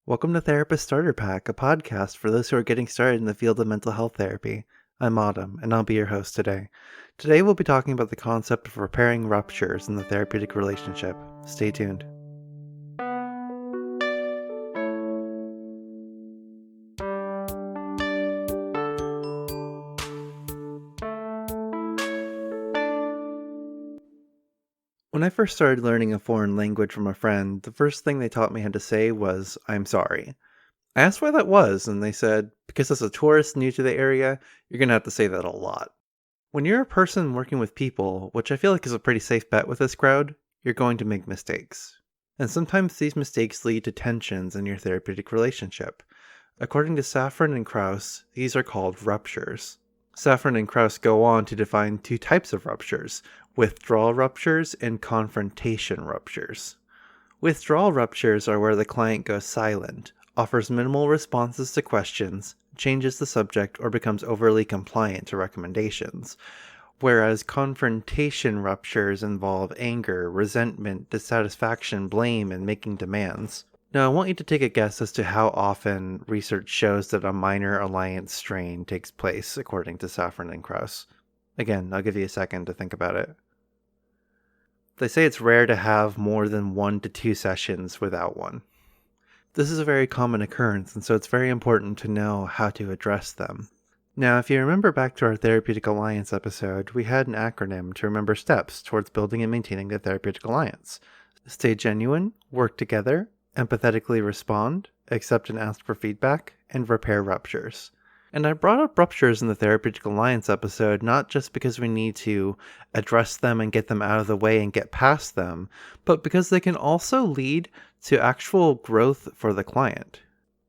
Welcome to Therapist Starter Pack, a podcast for those who are getting started in the field of mental health therapy. I'm Autumn, and I'll be your host today. Today we'll be talking about the concept of repairing ruptures in the therapeutic relationship. Stay tuned. When I first started learning a foreign language from a friend, the first thing they taught me how to say was, "I'm sorry." I asked why that was, and they said, because as a tourist new to the area, you're going to have to say that a lot. When you're a person working with people, which I feel like is a pretty safe bet with this crowd, you're going to make mistakes. And sometimes these mistakes lead to tensions in your therapeutic relationship. According to Safran and Krauss, these are called ruptures. Safran and Krauss go on to define two types of ruptures: withdrawal ruptures and confrontation ruptures. Withdrawal ruptures are where the client goes silent, offers minimal responses to questions, changes the subject, or becomes overly compliant to recommendations, whereas confrontation ruptures involve anger, resentment, dissatisfaction, blame, and making demands. Now, I want you to take a guess as to how often research shows that a minor alliance strain takes place, according to Safran and Krauss. Again, I'll give you a second to think about it. They say it's rare to have more than 1 to 2 sessions without one. This is a very common occurrence, and so it's very important to know how to address them. Now, if you remember back to our Therapeutic Alliance episode, we had an acronym to remember steps towards building and maintaining the Therapeutic Alliance. Stay genuine, work together, empathetically respond, accept and ask for feedback, and repair ruptures. And I brought up ruptures in the Therapeutic Alliance episode not just because we need to address them and get them out of the way and get past them, but because they can also lead to actual growth for the client.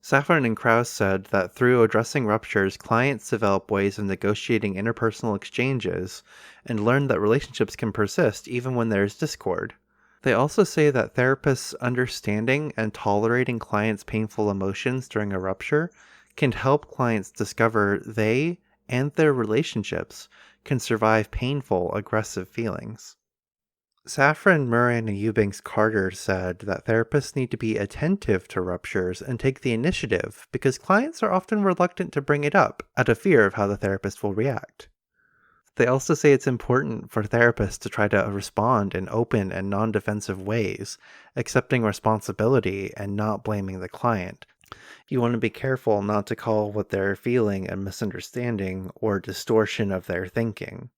Safran and Krauss said that through addressing ruptures, clients develop ways of negotiating interpersonal exchanges and learn that relationships can persist even when there is discord. They also say that therapists understanding and tolerating clients' painful emotions during a rupture can help clients discover they and their relationships can survive painful, aggressive feelings. Safran, Moran, and Eubanks-Carter said that therapists need to be attentive to ruptures and take the initiative because clients are often reluctant to bring it up out of fear of how the therapist will react. They also say it's important for therapists to try to respond in open and non-defensive ways, accepting responsibility and not blaming the client. You want to be careful not to call what they're feeling a misunderstanding or distortion of their thinking.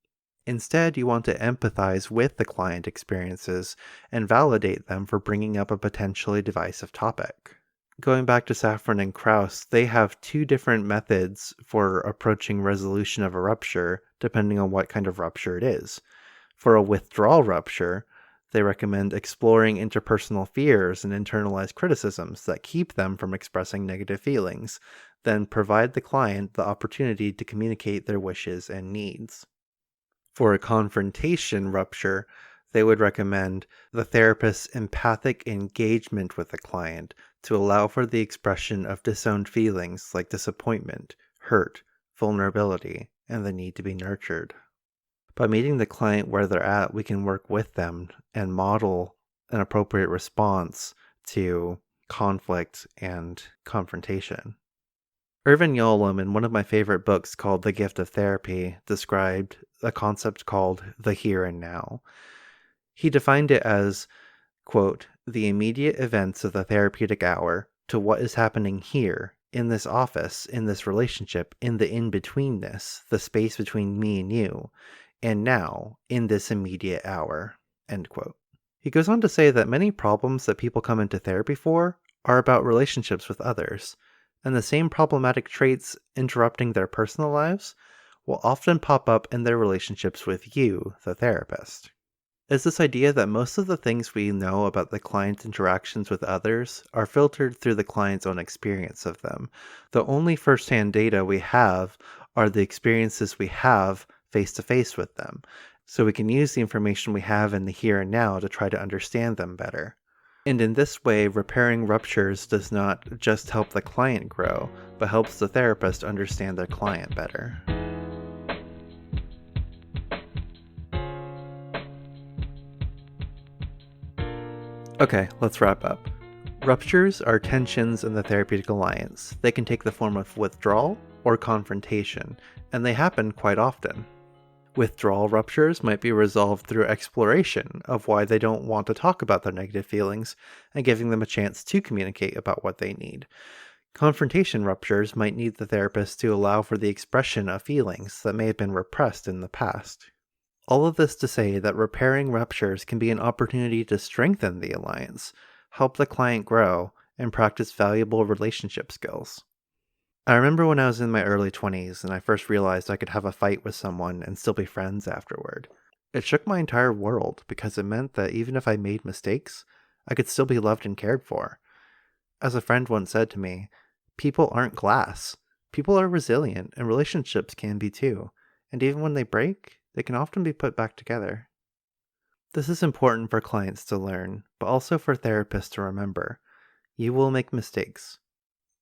Instead, you want to empathize with the client experiences and validate them for bringing up a potentially divisive topic. Going back to Safran and Krauss, they have two different methods for approaching resolution of a rupture, depending on what kind of rupture it is. For a withdrawal rupture, they recommend exploring interpersonal fears and internalized criticisms that keep them from expressing negative feelings, then provide the client the opportunity to communicate their wishes and needs. For a confrontation rupture, they would recommend the therapist's empathic engagement with the client to allow for the expression of disowned feelings like disappointment, hurt, vulnerability, and the need to be nurtured. By meeting the client where they're at, we can work with them and model an appropriate response to conflict and confrontation. Irvin Yalom, in one of my favorite books called The Gift of Therapy, described a concept called the here and now. He defined it as, quote, the immediate events of the therapeutic hour to what is happening here, in this office, in this relationship, in the in-betweenness, the space between me and you, and now, in this immediate hour, end quote. He goes on to say that many problems that people come into therapy for are about relationships with others, and the same problematic traits interrupting their personal lives will often pop up in their relationships with you, the therapist. Is this idea that most of the things we know about the client's interactions with others are filtered through the client's own experience of them. The only first-hand data we have are the experiences we have face-to-face with them, so we can use the information we have in the here and now to try to understand them better. And in this way, repairing ruptures does not just help the client grow, but helps the therapist understand their client better. Okay, let's wrap up. Ruptures are tensions in the therapeutic alliance. They can take the form of withdrawal or confrontation, and they happen quite often. Withdrawal ruptures might be resolved through exploration of why they don't want to talk about their negative feelings and giving them a chance to communicate about what they need. Confrontation ruptures might need the therapist to allow for the expression of feelings that may have been repressed in the past. All of this to say that repairing ruptures can be an opportunity to strengthen the alliance, help the client grow, and practice valuable relationship skills. I remember when I was in my early 20s and I first realized I could have a fight with someone and still be friends afterward. It shook my entire world because it meant that even if I made mistakes, I could still be loved and cared for. As a friend once said to me, people aren't glass. People are resilient, and relationships can be too. And even when they break, they can often be put back together. This is important for clients to learn, but also for therapists to remember. You will make mistakes,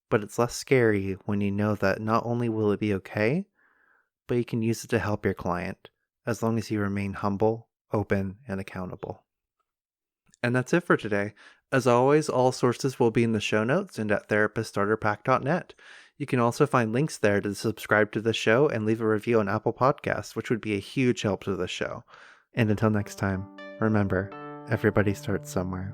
but it's less scary when you know that not only will it be okay, but you can use it to help your client, as long as you remain humble, open, and accountable. And that's it for today. As always, all sources will be in the show notes and at therapiststarterpack.net. You can also find links there to subscribe to the show and leave a review on Apple Podcasts, which would be a huge help to the show. And until next time, remember, everybody starts somewhere.